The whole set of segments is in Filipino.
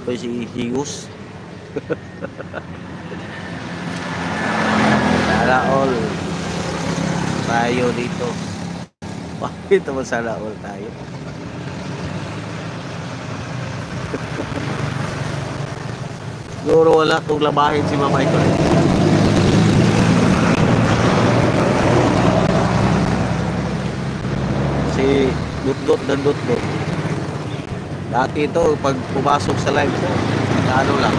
pa si Higos. Sana all tayo dito. Bakit naman sana all tayo? Siguro wala itong labahin si Mama ito. Si Dut-Dut na Dut-Dut. Dati ito, pag pumasok sa live ko, ano lang,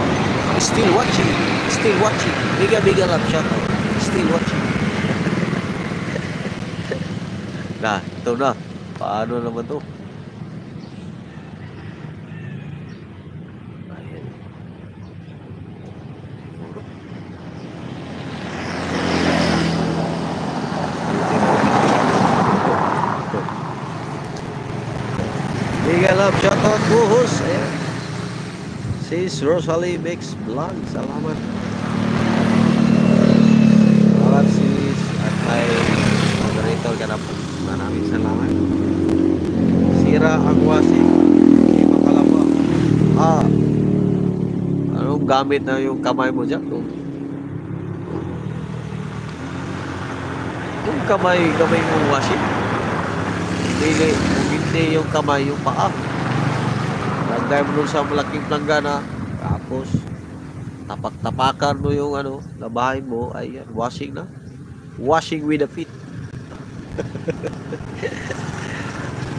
still watching. Biga lang siya. Still watching. Nah, ito na. Paano naman to? Bigyan love, shoutout buhos. Ayan. Sis Rosalie Mix Vlog. Salamat. Salamat sis. At may moderator ka na po. Maraming salamat. Sira ang wasi. Hindi makalapa. Anong gamit na yung kamay mo dyan? Yung kamay mong wasi. Hindi yung kamay, yung paa. Lagay mo nun sa malaking planggana. Tapos, tapak-tapakan mo yung labahin mo. Ayan, washing na. Washing with the feet.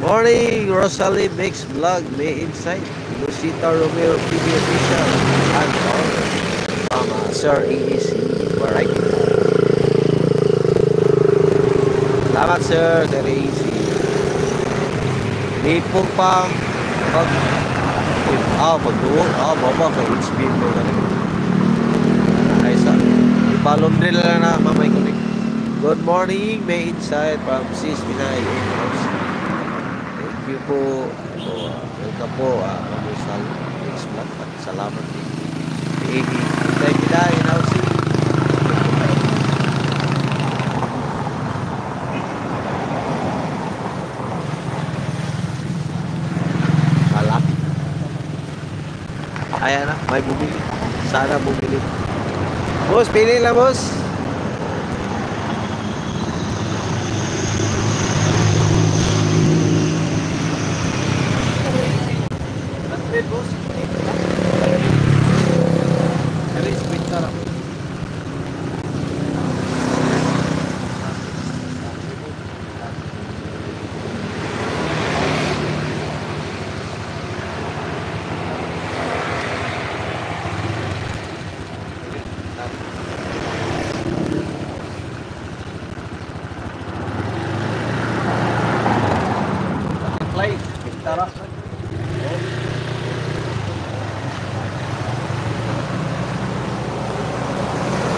Morning, Rosalie Mix Vlog. May insight. Lucita Romero TV Official. And all. Sir EEC. Variety. Salamat, Sir. Very easy. Di po pa pagduo. Baba kay HB mo ganun. Ay sa ipalom drill na mamay ko. Good morning, may insight from Sis Binay. Thank you po. Welcome po. Romusal Mix Vlog. Salamat din. Thank you dahil now see. Ayan na, may bumili. Sana bumili. Boss, pili lang, boss. Boss.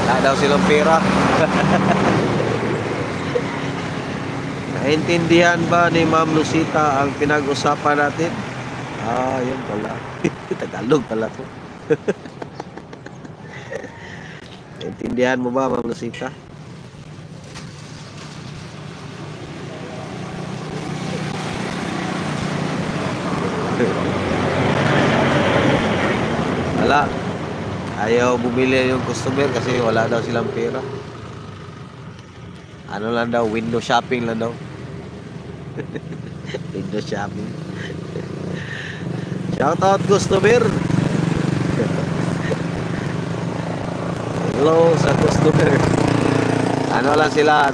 Wala daw silang pera. Naintindihan ba ni Ma'am Lucita ang pinag-usapan natin? Yun pala. Tagalog pala to. Naintindihan mo ba, Ma'am Lucita? Wala. Ayaw bumili yung customer kasi wala daw silang pera. Ano lang daw, window shopping lang daw. Window shopping. Shout out customer. Hello sa customer. Ano lang sila,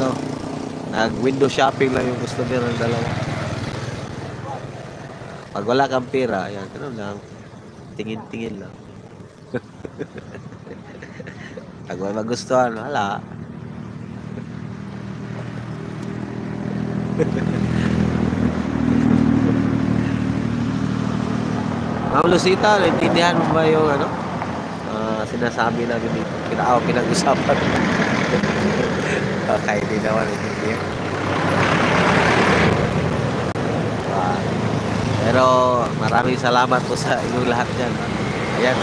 nag window shopping lang yung customer ng dalawa. Pag wala kang pera, ayan, ganun lang. Tingin-tingin lang. Pag may magustuhan, wala. Ma'am Lucita, naintindihan mo ba yung sinasabi namin dito? Pinag-usapan. Okay, di naman naintindihan. Pero maraming salamat po sa inyong lahat dyan. Ayan.